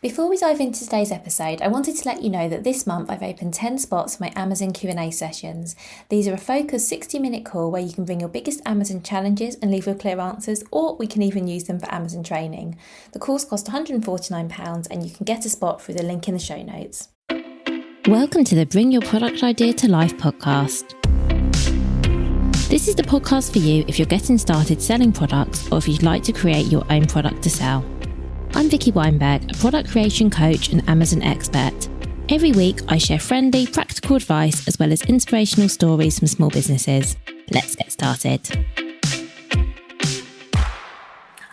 Before we dive into today's episode, I wanted to let you know that this month I've opened 10 spots for my Amazon Q&A sessions. These are a focused 60-minute call where you can bring your biggest Amazon challenges and leave with clear answers, or we can even use them for Amazon training. The calls cost £149 and you can get a spot through the link in the show notes. Welcome to the Bring Your Product Idea to Life podcast. This is the podcast for you if you're getting started selling products or if you'd like to create your own product to sell. I'm Vicky Weinberg, a product creation coach and Amazon expert. Every week, I share friendly, practical advice as well as inspirational stories from small businesses. Let's get started.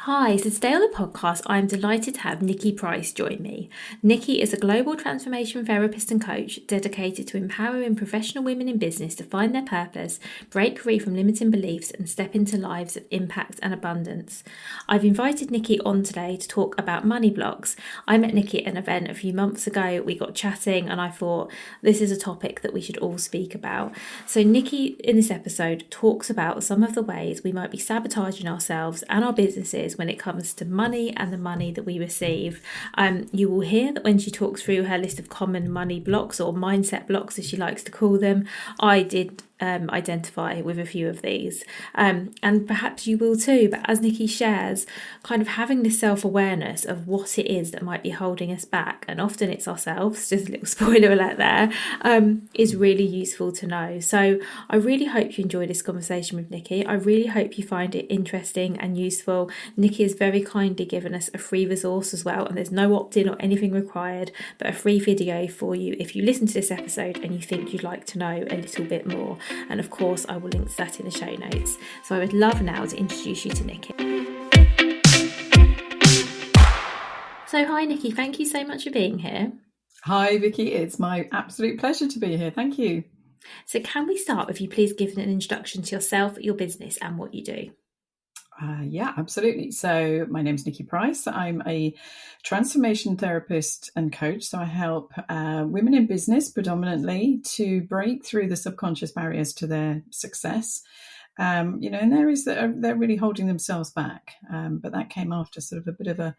Hi, so today on the podcast, I'm delighted to have Nicky Price join me. Nicky is a global transformation therapist and coach dedicated to empowering professional women in business to find their purpose, break free from limiting beliefs, and step into lives of impact and abundance. I've invited Nicky on today to talk about money blocks. I met Nicky at an event a few months ago. We got chatting and I thought this is a topic that we should all speak about. So Nicky, in this episode, talks about some of the ways we might be sabotaging ourselves and our businesses when it comes to money and the money that we receive. You will hear that when she talks through her list of common money blocks or mindset blocks, as she likes to call them, I did identify with a few of these, and perhaps you will too. But as Nicky shares, kind of having this self-awareness of what it is that might be holding us back, and often it's ourselves, just a little spoiler alert there, is really useful to know. So I really hope you enjoy this conversation with Nicky. I really hope you find it interesting and useful. Nicky has very kindly given us a free resource as well, and there's no opt-in or anything required, but a free video for you if you listen to this episode and you think you'd like to know a little bit more. And of course, I will link to that in the show notes. So I would love now to introduce you to Nicky. So hi, Nicky. Thank you so much for being here. Hi, Vicky. It's my absolute pleasure to be here. Thank you. So can we start with you please giving an introduction to yourself, your business and what you do? Yeah, absolutely. So my name's Nicky Price. I'm a transformation therapist and coach. So I help women in business predominantly to break through the subconscious barriers to their success, in areas that they're really holding themselves back. But that came after sort of a bit of a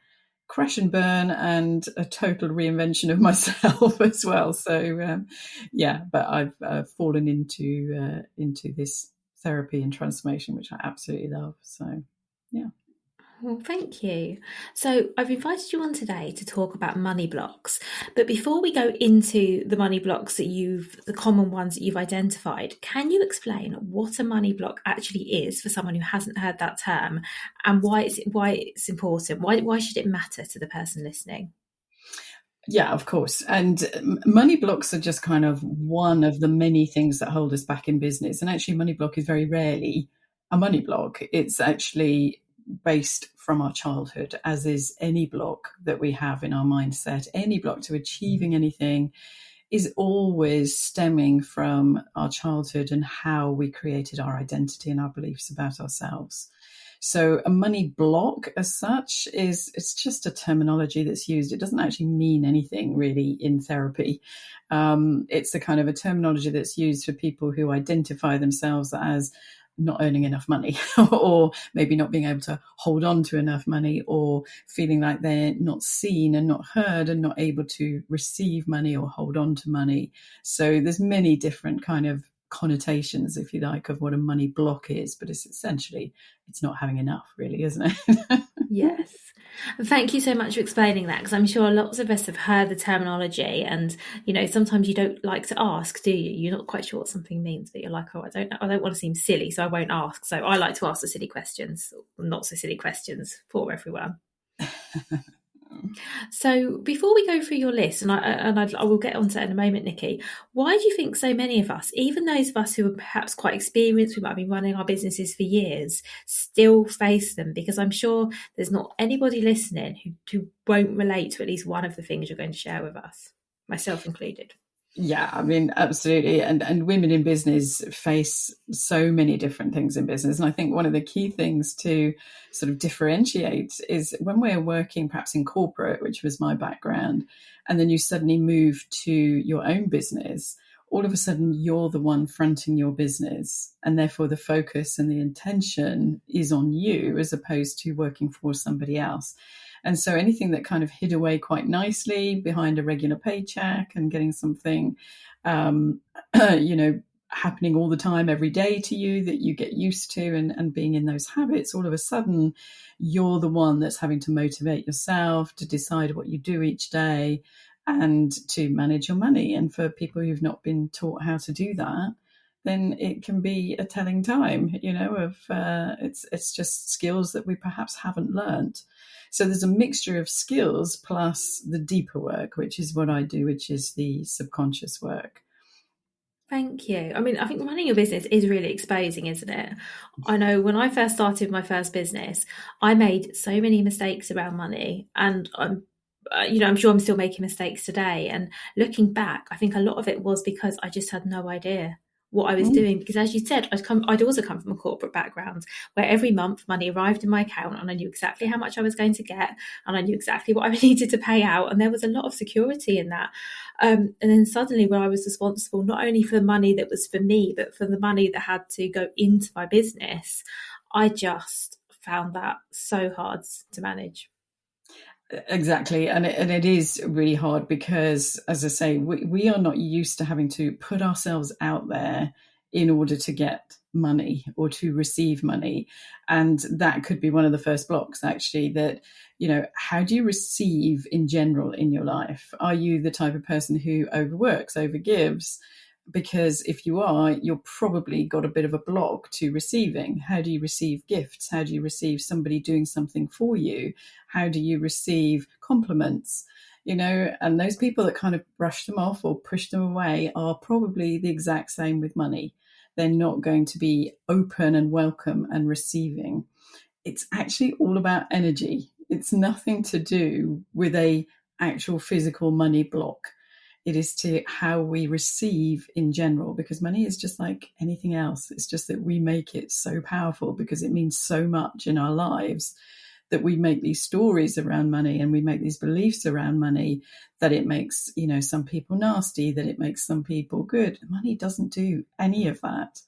crash and burn and a total reinvention of myself as well. So, but I've fallen into this therapy and transformation, which I absolutely love. So, yeah. Well, thank you. So I've invited you on today to talk about money blocks. But before we go into the money blocks the common ones that you've identified, can you explain what a money block actually is for someone who hasn't heard that term, and why it's important? Why should it matter to the person listening? Yeah, of course. And money blocks are just kind of one of the many things that hold us back in business. And actually, money block is very rarely a money block. It's actually based from our childhood, as is any block that we have in our mindset. Any block to achieving anything is always stemming from our childhood and how we created our identity and our beliefs about ourselves. So a money block as such it's just a terminology that's used. It doesn't actually mean anything really in therapy. It's a kind of a terminology that's used for people who identify themselves as not earning enough money or maybe not being able to hold on to enough money, or feeling like they're not seen and not heard and not able to receive money or hold on to money. So there's many different kind of connotations, if you like, of what a money block is, but it's essentially it's not having enough, really, isn't it? Yes. Thank you so much for explaining that, because I'm sure lots of us have heard the terminology, and sometimes you don't like to ask, do you? You're not quite sure what something means, but you're like, oh, I don't know, I don't want to seem silly, so I won't ask. So I like to ask the silly questions, not so silly questions for everyone. So before we go through your list, and I will get onto that in a moment, Nicky, why do you think so many of us, even those of us who are perhaps quite experienced, we might have been running our businesses for years, still face them? Because I'm sure there's not anybody listening who won't relate to at least one of the things you're going to share with us, myself included. Yeah, I mean, absolutely. And women in business face so many different things in business. And I think one of the key things to sort of differentiate is when we're working perhaps in corporate, which was my background, and then you suddenly move to your own business, all of a sudden you're the one fronting your business. And therefore the focus and the intention is on you as opposed to working for somebody else. And so anything that kind of hid away quite nicely behind a regular paycheck and getting something, um, you know, happening all the time every day to you that you get used to, and being in those habits, all of a sudden you're the one that's having to motivate yourself to decide what you do each day and to manage your money. And for people who've not been taught how to do that, then it can be a telling time, of it's just skills that we perhaps haven't learned. So there's a mixture of skills plus the deeper work, which is what I do, which is the subconscious work. Thank you. I mean, I think running your business is really exposing, isn't it? I know when I first started my first business, I made so many mistakes around money, and I'm sure I'm still making mistakes today. And looking back, I think a lot of it was because I just had no idea what I was Mm. doing. Because as you said, I'd also come from a corporate background where every month money arrived in my account and I knew exactly how much I was going to get and I knew exactly what I needed to pay out. And there was a lot of security in that. And then suddenly, when I was responsible not only for the money that was for me, but for the money that had to go into my business, I just found that so hard to manage. Exactly. And it is really hard because, as I say, we are not used to having to put ourselves out there in order to get money or to receive money. And that could be one of the first blocks, actually, that, how do you receive in general in your life? Are you the type of person who overworks, overgives? Because if you are, you're probably got a bit of a block to receiving. How do you receive gifts? How do you receive somebody doing something for you? How do you receive compliments? And those people that kind of brush them off or push them away are probably the exact same with money. They're not going to be open and welcome and receiving. It's actually all about energy. It's nothing to do with a actual physical money block. It is to how we receive in general, because money is just like anything else. It's just that we make it so powerful because it means so much in our lives, that we make these stories around money and we make these beliefs around money, that it makes, some people nasty, that it makes some people good. Money doesn't do any of that.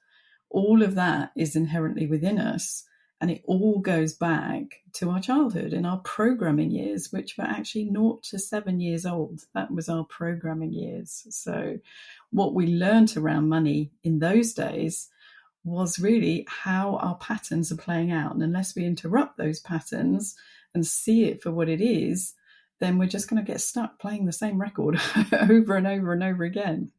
All of that is inherently within us. And it all goes back to our childhood and our programming years, which were actually 0 to 7 years old. That was our programming years. So what we learned around money in those days was really how our patterns are playing out. And unless we interrupt those patterns and see it for what it is, then we're just going to get stuck playing the same record over and over and over again.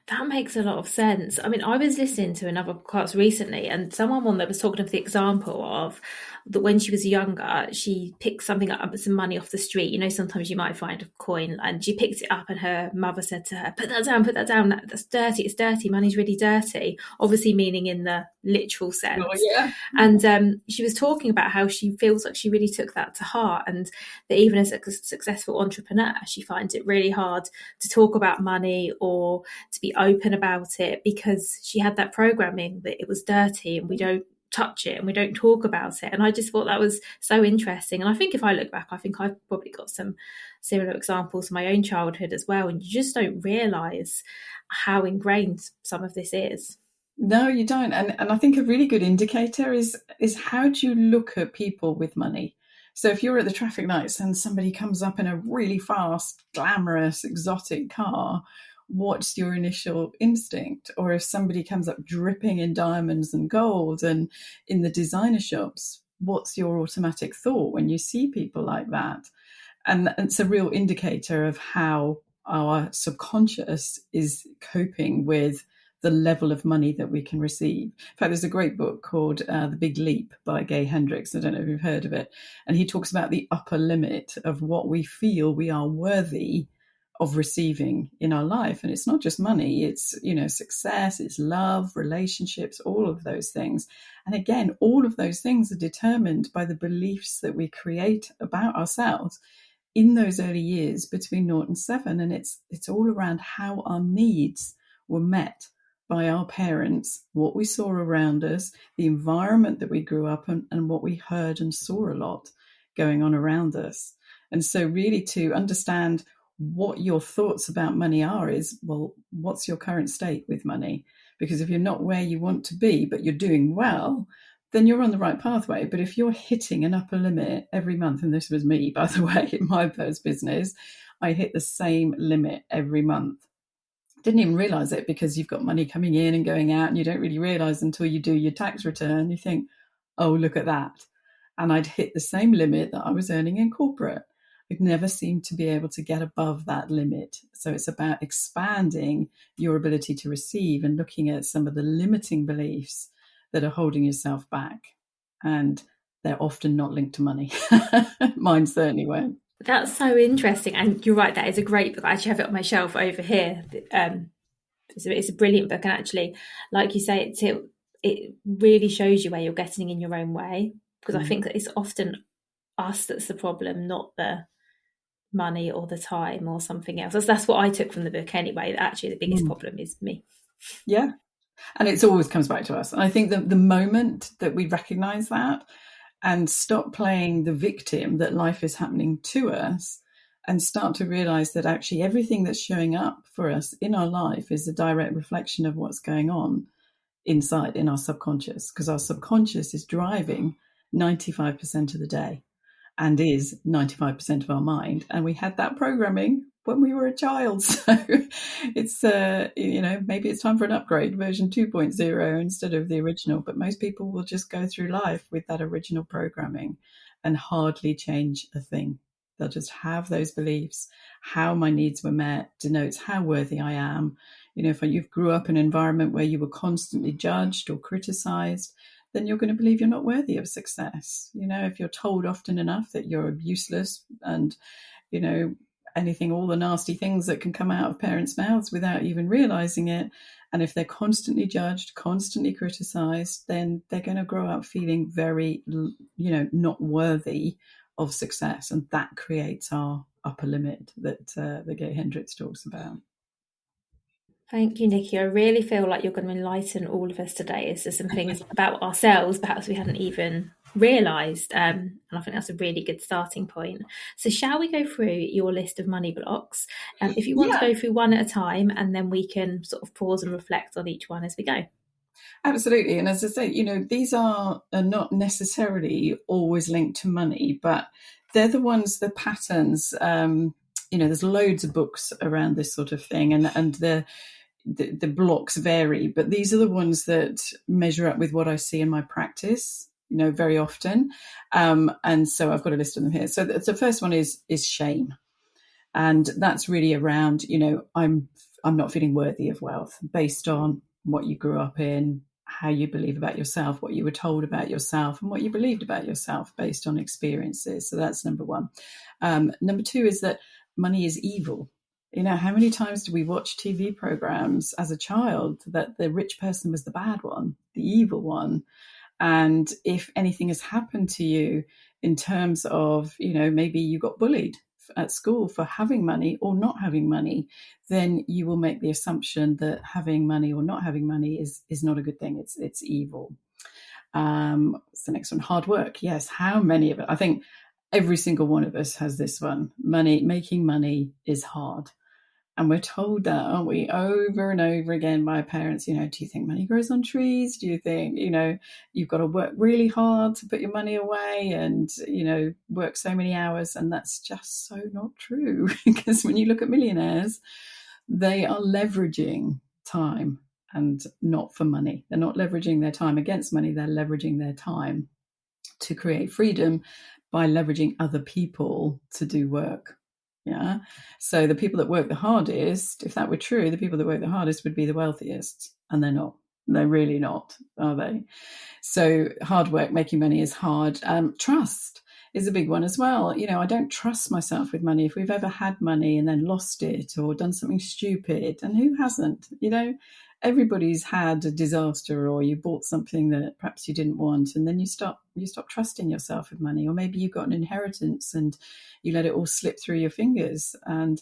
That makes a lot of sense. I mean, I was listening to another podcast recently, and someone that was talking of the example of that when she was younger, she picked something up, some money off the street. Sometimes you might find a coin, and she picked it up, and her mother said to her, put that down, that's dirty, it's dirty, money's really dirty," obviously meaning in the literal Oh, sense. yeah. And she was talking about how she feels like she really took that to heart, and that even as a successful entrepreneur, she finds it really hard to talk about money or to be open about it because she had that programming that it was dirty and we don't touch it and we don't talk about it. And I just thought that was so interesting. And I think if I look back, I think I've probably got some similar examples from my own childhood as well. And you just don't realise how ingrained some of this is. No, you don't. And I think a really good indicator is how do you look at people with money? So if you're at the traffic lights and somebody comes up in a really fast, glamorous, exotic car, what's your initial instinct? Or if somebody comes up dripping in diamonds and gold and in the designer shops, what's your automatic thought when you see people like that? And it's a real indicator of how our subconscious is coping with the level of money that we can receive. In fact, there's a great book called The Big Leap by Gay Hendricks. I don't know if you've heard of it. And he talks about the upper limit of what we feel we are worthy of receiving in our life. And it's not just money, it's, success, it's love, relationships, all of those things. And again, all of those things are determined by the beliefs that we create about ourselves in those early years between 0 and 7. And it's all around how our needs were met by our parents, what we saw around us, the environment that we grew up in, and what we heard and saw a lot going on around us. And so really to understand what your thoughts about money are is, well, what's your current state with money? Because if you're not where you want to be, but you're doing well, then you're on the right pathway. But if you're hitting an upper limit every month, and this was me, by the way, in my first business, I hit the same limit every month. Didn't even realize it because you've got money coming in and going out, and you don't really realize until you do your tax return. You think, oh, look at that. And I'd hit the same limit that I was earning in corporate. I'd never seemed to be able to get above that limit. So it's about expanding your ability to receive and looking at some of the limiting beliefs that are holding yourself back. And they're often not linked to money. Mine certainly won't. That's so interesting, and you're right. That is a great book. I actually have it on my shelf over here. It's a brilliant book, and actually, like you say, it really shows you where you're getting in your own way. Because I think that it's often us that's the problem, not the money or the time or something else. That's what I took from the book anyway. That actually the biggest problem is me. Yeah. And it always comes back to us. And I think that the moment that we recognize that and stop playing the victim that life is happening to us and start to realize that actually everything that's showing up for us in our life is a direct reflection of what's going on inside in our subconscious, because our subconscious is driving 95% of the day and is 95% of our mind. And we had that programming when we were a child. So it's, maybe it's time for an upgrade, version 2.0 instead of the original. But most people will just go through life with that original programming and hardly change a thing. They'll just have those beliefs. How my needs were met denotes how worthy I am. If you grew up in an environment where you were constantly judged or criticized, then you're going to believe you're not worthy of success. If you're told often enough that you're useless and, all the nasty things that can come out of parents' mouths without even realizing it. And if they're constantly judged, constantly criticized, then they're going to grow up feeling very, not worthy of success. And that creates our upper limit that the Gay Hendricks talks about. Thank you, Nicky. I really feel like you're going to enlighten all of us today as to some things about ourselves perhaps we hadn't even realised. And I think that's a really good starting point. So shall we go through your list of money blocks? If you want to go through one at a time, and then we can sort of pause and reflect on each one as we go. Absolutely. And as I say, these are not necessarily always linked to money, but they're the ones, the patterns. There's loads of books around this sort of thing, and the blocks vary, but these are the ones that measure up with what I see in my practice, very often. And so I've got a list of them here. So the first one is shame. And that's really around, I'm not feeling worthy of wealth based on what you grew up in, how you believe about yourself, what you were told about yourself, and what you believed about yourself based on experiences. So that's number one. Number two is that money is evil. How many times do we watch TV programs as a child that the rich person was the bad one, the evil one? And if anything has happened to you in terms of, maybe you got bullied at school for having money or not having money, then you will make the assumption that having money or not having money is not a good thing. It's evil. What's the next one? Hard work. Yes. How many of it? I think every single one of us has this one. Making money is hard. And we're told that, aren't we, over and over again by parents, do you think money grows on trees? Do you think, you've got to work really hard to put your money away and, work so many hours? And that's just so not true. Because when you look at millionaires, they are leveraging time and not for money. They're not leveraging their time against money. They're leveraging their time to create freedom by leveraging other people to do work. Yeah. So the people that work the hardest, if that were true, the people that work the hardest would be the wealthiest. And they're not. They're really not, are they? So hard work, making money is hard. Trust is a big one as well. I don't trust myself with money. If we've ever had money and then lost it or done something stupid, and who hasn't? Everybody's had a disaster, or you bought something that perhaps you didn't want, and then you stop trusting yourself with money. Or maybe you got an inheritance and you let it all slip through your fingers. And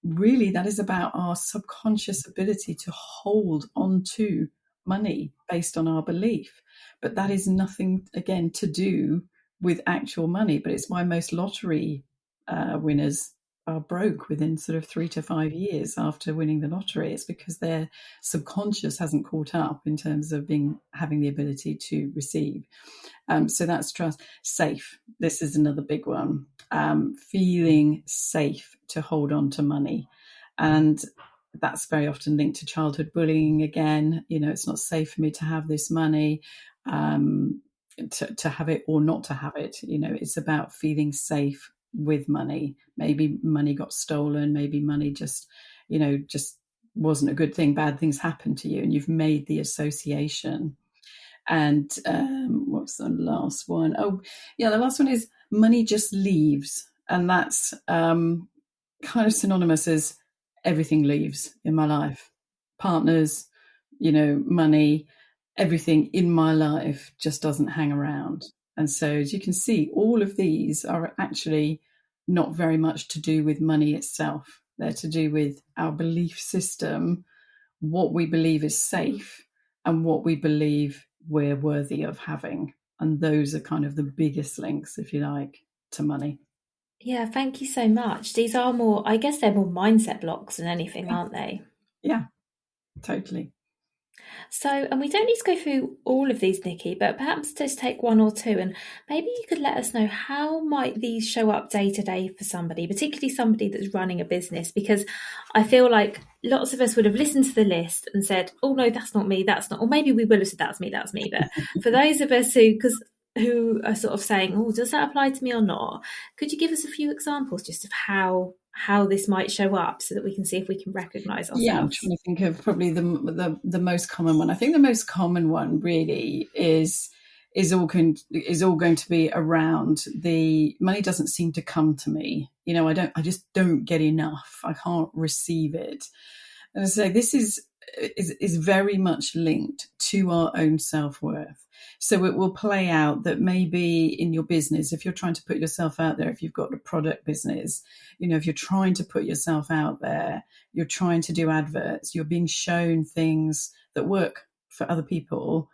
really, that is about our subconscious ability to hold on to money based on our belief. But that is nothing, again, to do with actual money. But it's why most lottery winners are broke within sort of 3 to 5 years after winning the lottery. It's because their subconscious hasn't caught up in terms of having the ability to receive. So that's trust. Safe. This is another big one. Feeling safe to hold on to money. And that's very often linked to childhood bullying again. It's not safe for me to have this money, to have it or not to have it. It's about feeling safe with money. Maybe money got stolen. Maybe money just wasn't a good thing. Bad things happened to you and you've made the association. And what's the last one? Oh, yeah, the last one is money just leaves. And that's kind of synonymous as everything leaves in my life. Partners, money, everything in my life just doesn't hang around. And so, as you can see, all of these are actually not very much to do with money itself. They're to do with our belief system, what we believe is safe, and what we believe we're worthy of having. And those are kind of the biggest links, if you like, to money. Yeah, thank you so much. These are more, I guess they're more mindset blocks than anything, aren't they? Yeah, totally. So, and we don't need to go through all of these, Nicky, but perhaps just take one or two, and maybe you could let us know how might these show up day to day for somebody, particularly somebody that's running a business, because I feel like lots of us would have listened to the list and said, oh no, that's not me, that's not, or maybe we will have said that's me. But for those of us who are sort of saying, oh, does that apply to me or not? Could you give us a few examples just of how this might show up so that we can see if we can recognize Yeah, I'm ourselves? trying to think of probably the most common one. I think the most common one really is all going to be around the money doesn't seem to come to me. I just don't get enough. I can't receive it. And I say this is very much linked to our own self-worth. So it will play out that maybe in your business, if you're trying to put yourself out there, if you've got a product business, if you're trying to put yourself out there, you're trying to do adverts, you're being shown things that work for other people,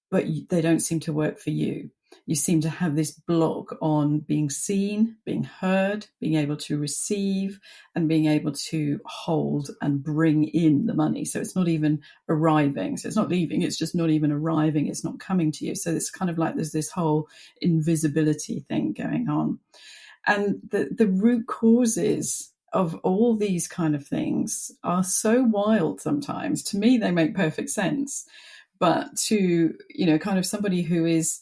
but they don't seem to work for you. You seem to have this block on being seen, being heard, being able to receive, and being able to hold and bring in the money. So it's not even arriving. So it's not leaving. It's just not even arriving. It's not coming to you. So it's kind of like there's this whole invisibility thing going on. And the root causes of all these kind of things are so wild sometimes. To me, they make perfect sense. But to, kind of somebody who is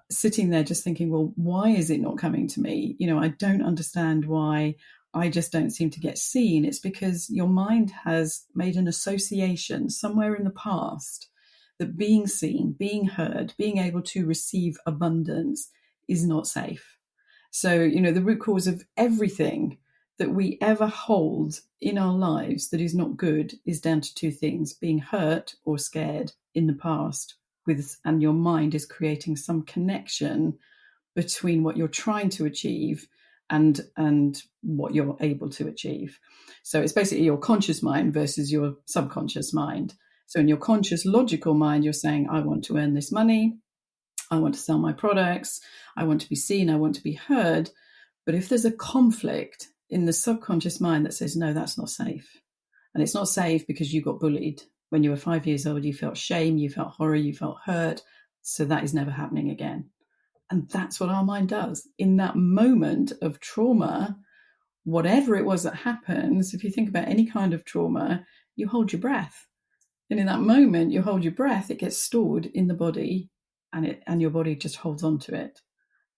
sitting there just thinking, well, why is it not coming to me? I don't understand why I just don't seem to get seen. It's because your mind has made an association somewhere in the past that being seen, being heard, being able to receive abundance is not safe. So, the root cause of everything that we ever hold in our lives that is not good is down to two things: being hurt or scared in the past and your mind is creating some connection between what you're trying to achieve and what you're able to achieve. So it's basically your conscious mind versus your subconscious mind. So in your conscious logical mind, you're saying, I want to earn this money, I want to sell my products, I want to be seen, I want to be heard. But if there's a conflict in the subconscious mind that says, no, that's not safe. And it's not safe because you got bullied. When you were 5 years old, you felt shame, you felt horror, you felt hurt. So that is never happening again. And that's what our mind does. In that moment of trauma, whatever it was that happens, if you think about any kind of trauma, you hold your breath. And in that moment, you hold your breath, it gets stored in the body and your body just holds on to it.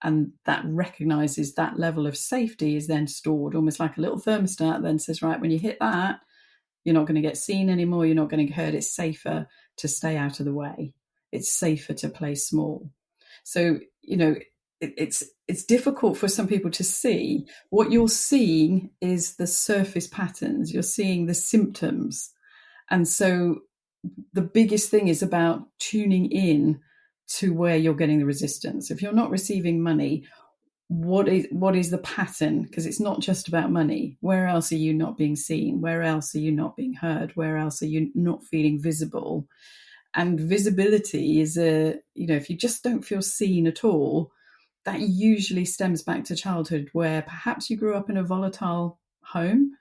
And that recognizes that level of safety is then stored almost like a little thermostat, then says, right, when you hit that, you're not going to get seen anymore. You're not going to get heard. It's safer to stay out of the way. It's safer to play small. So, it's difficult for some people to see. What you're seeing is the surface patterns. You're seeing the symptoms. And so the biggest thing is about tuning in to where you're getting the resistance. If you're not receiving money, what is the pattern? Because it's not just about money. Where else are you not being seen? Where else are you not being heard? Where else are you not feeling visible? And visibility is if you just don't feel seen at all, that usually stems back to childhood, where perhaps you grew up in a volatile home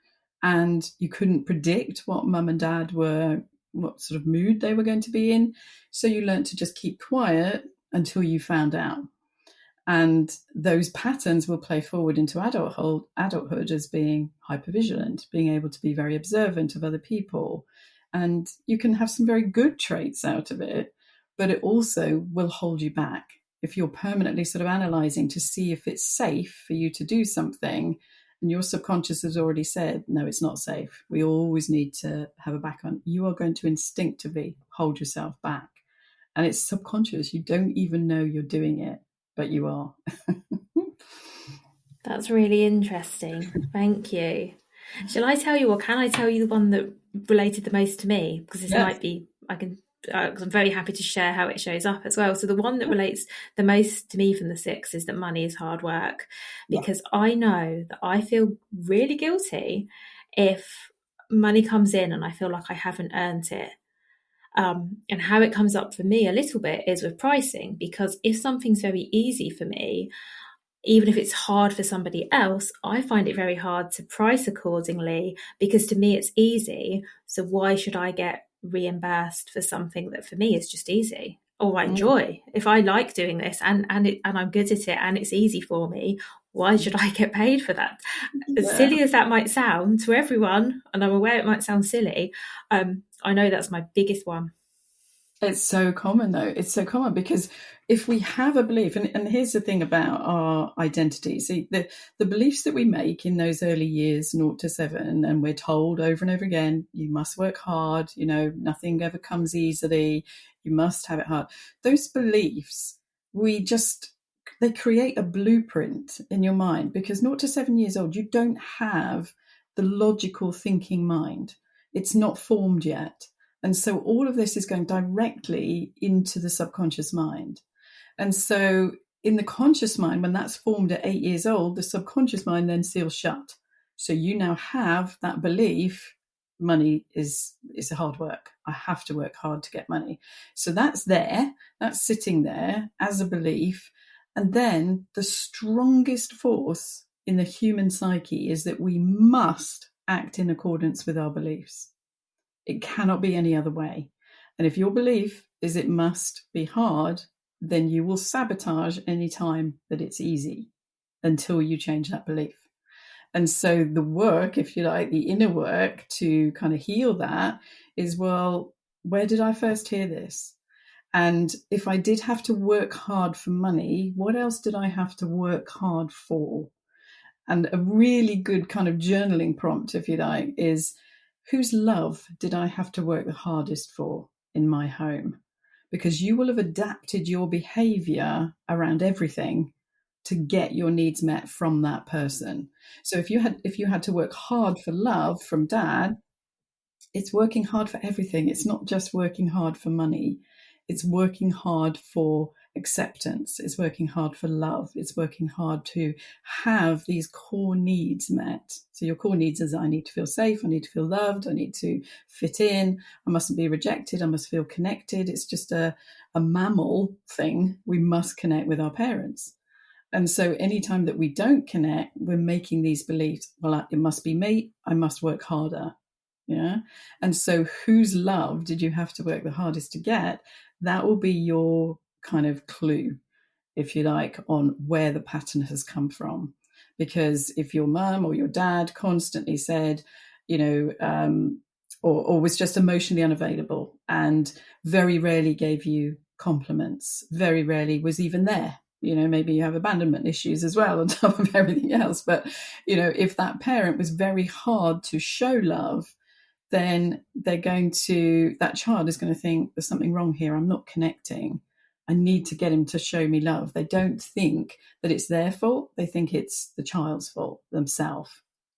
and you couldn't predict what mum and dad were, what sort of mood they were going to be in. So you learned to just keep quiet until you found out. And those patterns will play forward into adulthood as being hypervigilant, being able to be very observant of other people. And you can have some very good traits out of it, but it also will hold you back. If you're permanently sort of analyzing to see if it's safe for you to do something, and your subconscious has already said, no, it's not safe. We always need to have a back on. You are going to instinctively hold yourself back. And it's subconscious. You don't even know you're doing it, but you are. That's really interesting. Thank you. Shall I tell you, or can I tell you the one that related the most to me? Because this Yes. might be, I can, because I'm very happy to share how it shows up as well. So the one that relates the most to me from the 6 is that money is hard work, because I know that I feel really guilty if money comes in and I feel like I haven't earned it. And how it comes up for me a little bit is with pricing, because if something's very easy for me, even if it's hard for somebody else, I find it very hard to price accordingly, because to me it's easy. So why should I get reimbursed for something that for me is just easy or I enjoy? If I like doing this and I'm good at it and it's easy for me, why should I get paid for that? As Yeah. silly as that might sound to everyone, and I'm aware it might sound silly, I know that's my biggest one. It's so common, though. It's so common because if we have a belief, and here's the thing about our identity. See, the beliefs that we make in those early years, 0 to 7, and we're told over and over again, you must work hard, nothing ever comes easily, you must have it hard. Those beliefs, they create a blueprint in your mind, because 0 to 7 years old, you don't have the logical thinking mind. It's not formed yet. And so all of this is going directly into the subconscious mind. And so in the conscious mind, when that's formed at 8 years old, the subconscious mind then seals shut. So you now have that belief, money is hard work. I have to work hard to get money. So that's sitting there as a belief. And then the strongest force in the human psyche is that we must act in accordance with our beliefs. It cannot be any other way. And if your belief is it must be hard, then you will sabotage any time that it's easy until you change that belief. And so the work, if you like, the inner work to kind of heal that is, well, where did I first hear this? And if I did have to work hard for money, what else did I have to work hard for? And a really good kind of journaling prompt, if you like, is, whose love did I have to work the hardest for in my home? Because you will have adapted your behavior around everything to get your needs met from that person. So if you had to work hard for love from dad, it's working hard for everything. It's not just working hard for money. It's working hard for acceptance. It's working hard for love. It's working hard to have these core needs met. So your core needs is, I need to feel safe. I need to feel loved. I need to fit in. I mustn't be rejected. I must feel connected. It's just a mammal thing. We must connect with our parents. And so anytime that we don't connect, we're making these beliefs, well, it must be me. I must work harder. Yeah. And so whose love did you have to work the hardest to get? That will be your kind of clue, if you like, on where the pattern has come from. Because if your mum or your dad constantly said, or was just emotionally unavailable and very rarely gave you compliments, very rarely was even there. Maybe you have abandonment issues as well on top of everything else. But, if that parent was very hard to show love, then that child is going to think, there's something wrong here. I'm not connecting. I need to get him to show me love. They don't think that it's their fault. They think it's the child's fault themselves.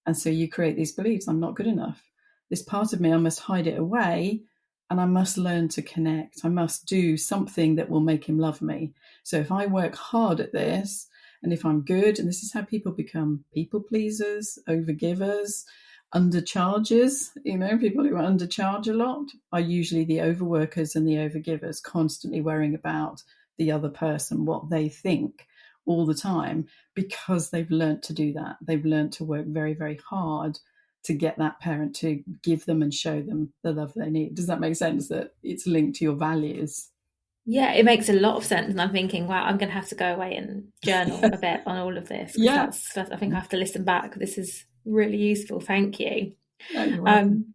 And so you create these beliefs. I'm not good enough. This part of me, I must hide it away, and I must learn to connect. I must do something that will make him love me. So if I work hard at this, and if I'm good, and this is how people become people pleasers, overgivers, underchargers, people who undercharge a lot are usually the overworkers and the overgivers, constantly worrying about the other person, what they think, all the time, because they've learnt to do that. They've learnt to work very, very hard to get that parent to give them and show them the love they need. Does that make sense, that it's linked to your values? Yeah, it makes a lot of sense, and I'm thinking, wow, I'm going to have to go away and journal a bit on all of this, because Yeah. I think I have to listen back. This is really useful. Thank you. No, you're welcome.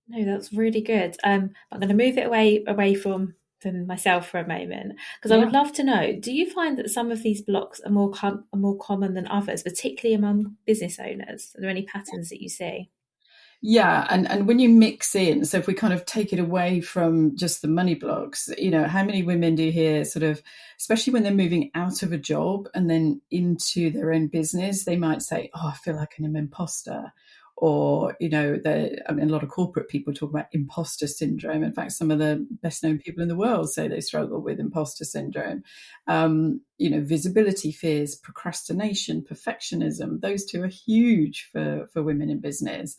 No, that's really good. I'm going to move it away from myself for a moment, because I would Yeah. love to know, do you find that some of these blocks are more common than others, particularly among business owners? Are there any patterns that you see? Yeah, and when you mix in, so if we kind of take it away from just the money blocks, how many women do you hear sort of, especially when they're moving out of a job and then into their own business, they might say, "Oh, I feel like I'm an imposter," or I mean, a lot of corporate people talk about imposter syndrome. In fact, some of the best known people in the world say they struggle with imposter syndrome. Visibility fears, procrastination, perfectionism. Those two are huge for women in business.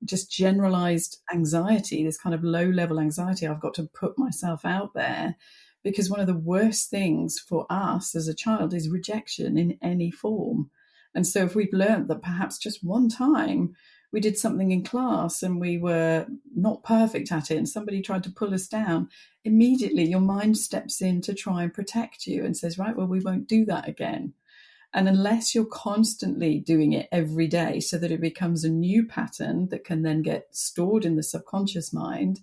Just generalized anxiety, this kind of low level anxiety. I've got to put myself out there, because one of the worst things for us as a child is rejection in any form. And so if we've learned that perhaps just one time we did something in class and we were not perfect at it and somebody tried to pull us down, immediately your mind steps in to try and protect you and says, right, well, we won't do that again. And unless you're constantly doing it every day so that it becomes a new pattern that can then get stored in the subconscious mind,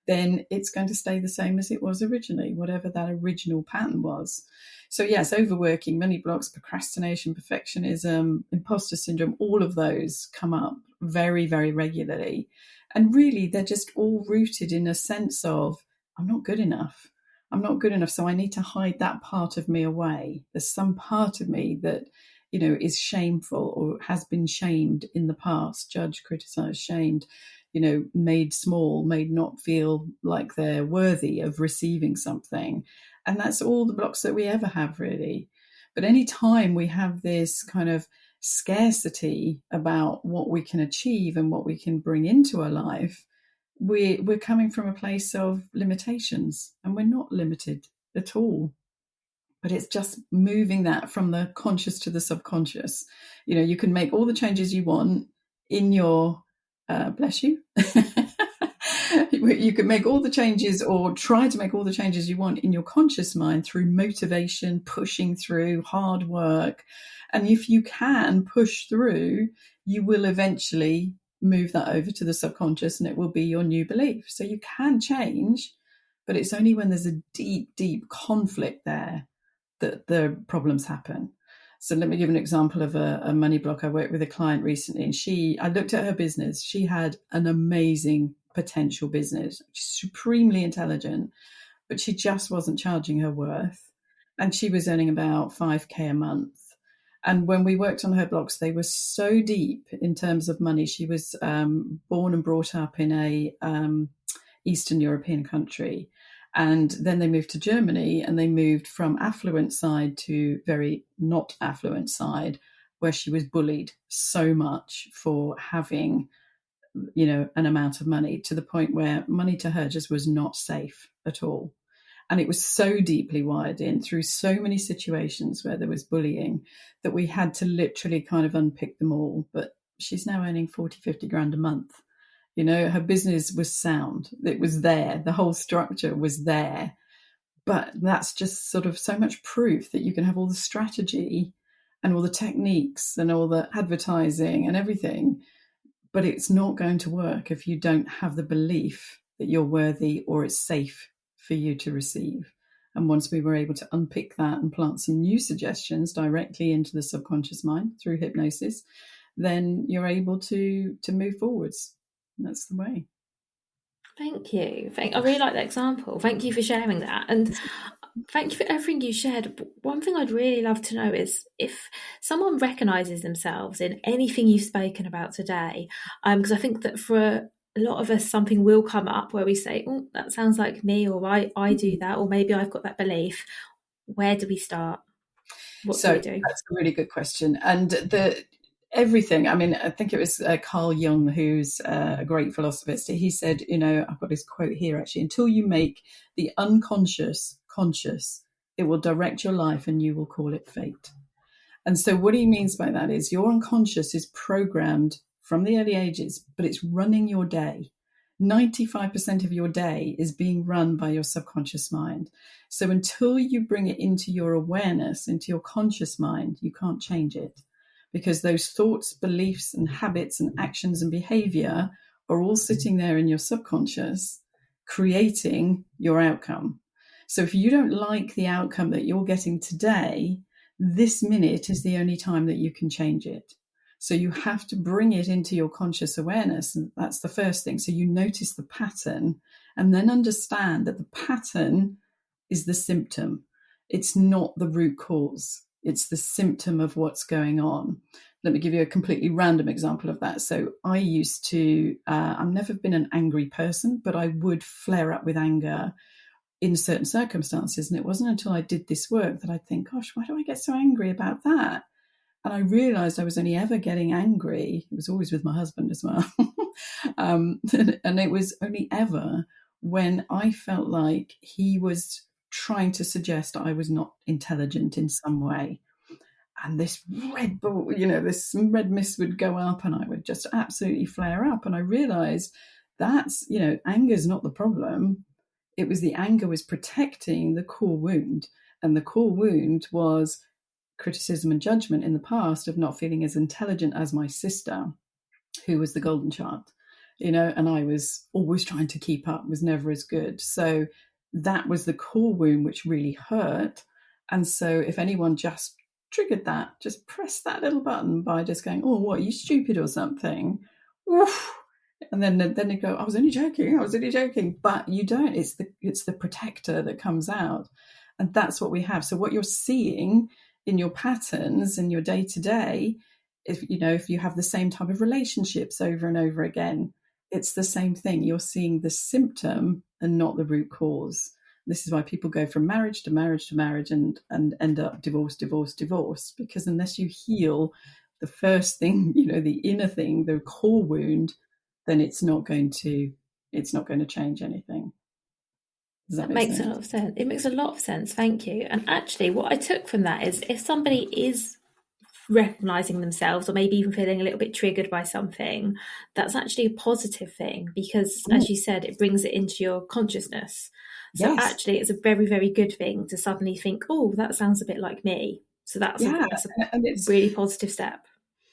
then it's going to stay the same as it was originally, whatever that original pattern was. So yes, overworking, money blocks, procrastination, perfectionism, imposter syndrome, all of those come up very, very regularly. And really, they're just all rooted in a sense of, I'm not good enough. I'm not good enough, so I need to hide that part of me away. There's some part of me that, is shameful or has been shamed in the past, judged, criticized, shamed, made small, made not feel like they're worthy of receiving something. And that's all the blocks that we ever have, really. But any time we have this kind of scarcity about what we can achieve and what we can bring into our life, we're coming from a place of limitations, and we're not limited at all. But it's just moving that from the conscious to the subconscious. You can make all the changes you want in your bless you. You can make all the changes, or try to make all the changes you want in your conscious mind, through motivation, pushing through, hard work. And if you can push through, you will eventually move that over to the subconscious, and it will be your new belief. So you can change, but it's only when there's a deep, deep conflict there that the problems happen. So let me give an example of a money block. I worked with a client recently, and I looked at her business. She had an amazing potential business, supremely intelligent, but she just wasn't charging her worth. And she was earning about 5K a month. And when we worked on her blocks, they were so deep in terms of money. She was born and brought up in a Eastern European country. And then they moved to Germany, and they moved from affluent side to very not affluent side, where she was bullied so much for having, an amount of money, to the point where money to her just was not safe at all. And it was so deeply wired in through so many situations where there was bullying, that we had to literally kind of unpick them all. But she's now earning 40, 50 grand a month. Her business was sound. It was there. The whole structure was there. But that's just sort of so much proof that you can have all the strategy and all the techniques and all the advertising and everything, but it's not going to work if you don't have the belief that you're worthy or it's safe for you to receive. And once we were able to unpick that and plant some new suggestions directly into the subconscious mind through hypnosis, then you're able to move forwards. And that's the way. Thank you. I really like that example. Thank you for sharing that. And thank you for everything you shared. But one thing I'd really love to know is if someone recognises themselves in anything you've spoken about today, because I think that for a lot of us, something will come up where we say, oh, that sounds like me, or I do that, or maybe I've got that belief. Where do we start? What do So we do? that's a really good question. And everything, I mean, I think it was Carl Jung, who's a great philosophist. He said, I've got his quote here actually: until you make the unconscious conscious, it will direct your life and you will call it fate. And so what he means by that is your unconscious is programmed from the early ages, but it's running your day. 95% of your day is being run by your subconscious mind. So until you bring it into your awareness, into your conscious mind, you can't change it, because those thoughts, beliefs, and habits and actions and behavior are all sitting there in your subconscious, creating your outcome. So if you don't like the outcome that you're getting today, this minute is the only time that you can change it. So you have to bring it into your conscious awareness. And that's the first thing. So you notice the pattern and then understand that the pattern is the symptom. It's not the root cause. It's the symptom of what's going on. Let me give you a completely random example of that. So I used to, I've never been an angry person, but I would flare up with anger in certain circumstances. And it wasn't until I did this work that I'd think, gosh, why do I get so angry about that? And I realized I was only ever getting angry. It was always with my husband as well. And it was only ever when I felt like he was trying to suggest I was not intelligent in some way. And this red ball, this red mist would go up and I would just absolutely flare up. And I realized that's, anger is not the problem. It was the anger was protecting the core wound. And the core wound was criticism and judgment in the past of not feeling as intelligent as my sister, who was the golden child, and I was always trying to keep up, was never as good. So that was the core wound, which really hurt. And so if anyone just triggered that, just press that little button by just going, oh, what, are you stupid or something? Oof. And then they go, I was only joking. But you don't. It's the protector that comes out. And that's what we have. So what you're seeing in your patterns in your day to day, if you have the same type of relationships over and over again, it's the same thing. You're seeing the symptom and not the root cause. This is why people go from marriage to marriage to marriage and end up divorce, because unless you heal the first thing, the inner thing, the core wound, then it's not going to change anything. Does that make sense? A lot of sense. It makes a lot of sense. Thank you. And actually, what I took from that is if somebody is recognizing themselves or maybe even feeling a little bit triggered by something, that's actually a positive thing because, as you said, it brings it into your consciousness. So Yes. actually, it's a very, very good thing to suddenly think, oh, that sounds a bit like me. So that's a really positive step.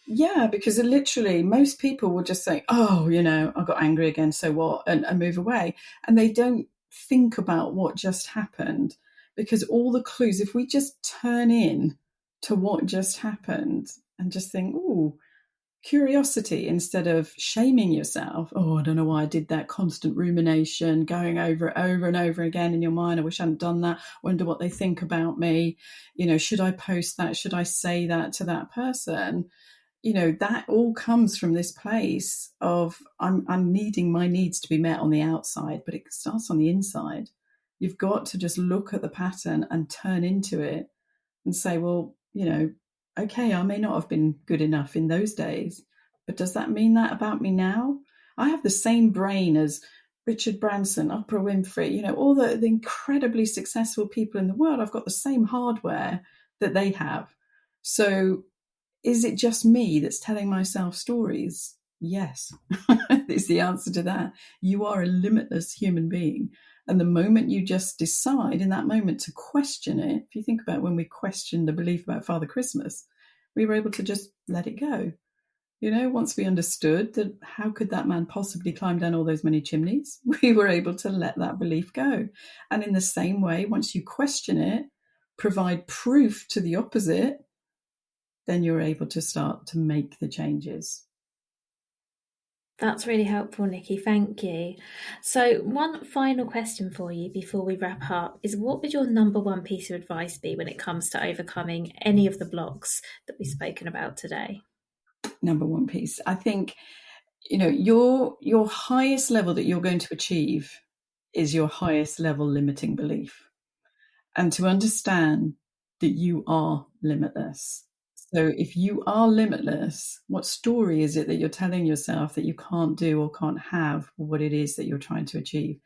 Yeah, because literally most people will just say, oh, I got angry again, so what, and move away. And they don't think about what just happened, because all the clues, if we just turn in to what just happened and just think, oh, curiosity instead of shaming yourself. Oh, I don't know why I did that. Constant rumination, going over it over and over again in your mind. I wish I hadn't done that. Wonder what they think about me. Should I post that? Should I say that to that person? That all comes from this place of I'm needing my needs to be met on the outside, but it starts on the inside. You've got to just look at the pattern and turn into it and say, well, okay, I may not have been good enough in those days, but does that mean that about me now? I have the same brain as Richard Branson, Oprah Winfrey, all the incredibly successful people in the world. I've got the same hardware that they have. So is it just me that's telling myself stories? Yes, is the answer to that. You are a limitless human being. And the moment you just decide in that moment to question it, if you think about when we questioned the belief about Father Christmas, we were able to just let it go. Once we understood that how could that man possibly climb down all those many chimneys, we were able to let that belief go. And in the same way, once you question it, provide proof to the opposite, then you're able to start to make the changes. That's really helpful, Nicky. Thank you. So one final question for you before we wrap up is, what would your number one piece of advice be when it comes to overcoming any of the blocks that we've spoken about today? Number one piece. I think, your highest level that you're going to achieve is your highest level limiting belief. And to understand that you are limitless. So if you are limitless, what story is it that you're telling yourself that you can't do or can't have what it is that you're trying to achieve?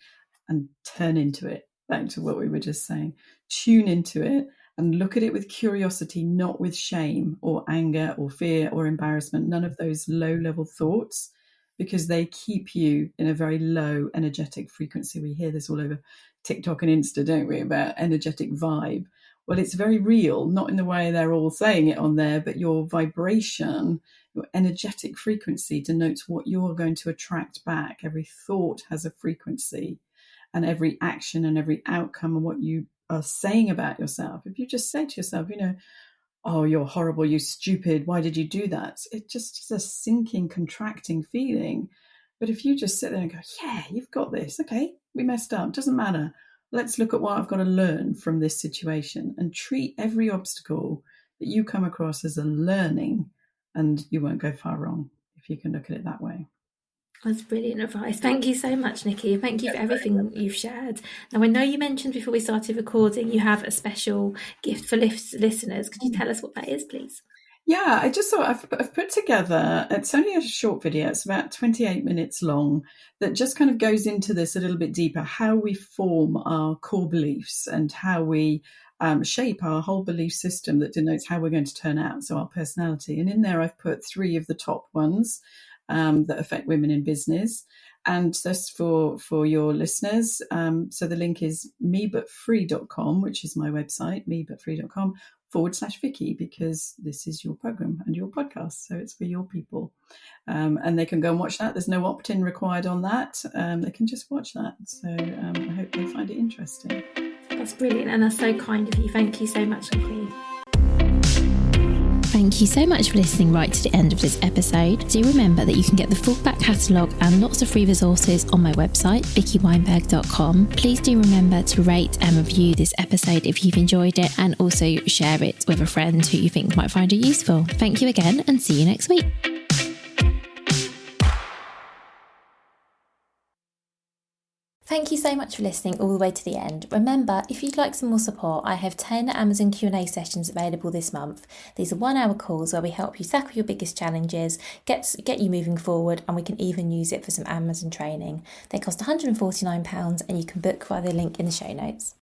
And turn into it, back to what we were just saying. tune into it and look at it with curiosity, not with shame or anger or fear or embarrassment, none of those low-level thoughts, because they keep you in a very low energetic frequency. We hear this all over TikTok and Insta, don't we, about energetic vibe? Well, it's very real, not in the way they're all saying it on there, but your vibration, your energetic frequency denotes what you're going to attract back. Every thought has a frequency, and every action and every outcome and what you are saying about yourself. If you just say to yourself, oh, you're horrible, you stupid, why did you do that? It just is a sinking, contracting feeling. But if you just sit there and go, yeah, you've got this. Okay, we messed up. Doesn't matter. Let's look at what I've got to learn from this situation, and treat every obstacle that you come across as a learning, and you won't go far wrong if you can look at it that way. That's brilliant advice. Thank you so much, Nicky. Thank you for everything you've shared. Now, I know you mentioned before we started recording you have a special gift for listeners. Could you tell us what that is, please? Yeah, I just thought I've put together, it's only a short video, it's about 28 minutes long, that just kind of goes into this a little bit deeper, how we form our core beliefs and how we shape our whole belief system that denotes how we're going to turn out, so our personality. And in there I've put 3 of the top ones that affect women in business. And just for your listeners, so the link is mebutfree.com, which is my website, mebutfree.com/Vicky, because this is your program and your podcast, so it's for your people. And they can go and watch that. There's no opt-in required on that. They can just watch that. So I hope they find it interesting. That's brilliant, and that's so kind of you. Thank you so much, Nicky. Thank you so much for listening right to the end of this episode. Do remember that you can get the full back catalogue and lots of free resources on my website, vickyweinberg.com. Please do remember to rate and review this episode if you've enjoyed it, and also share it with a friend who you think might find it useful. Thank you again, and see you next week. Thank you so much for listening all the way to the end. Remember, if you'd like some more support, I have 10 Amazon Q&A sessions available this month. These are 1-hour calls where we help you tackle your biggest challenges, get you moving forward, and we can even use it for some Amazon training. They cost £149 and you can book via the link in the show notes.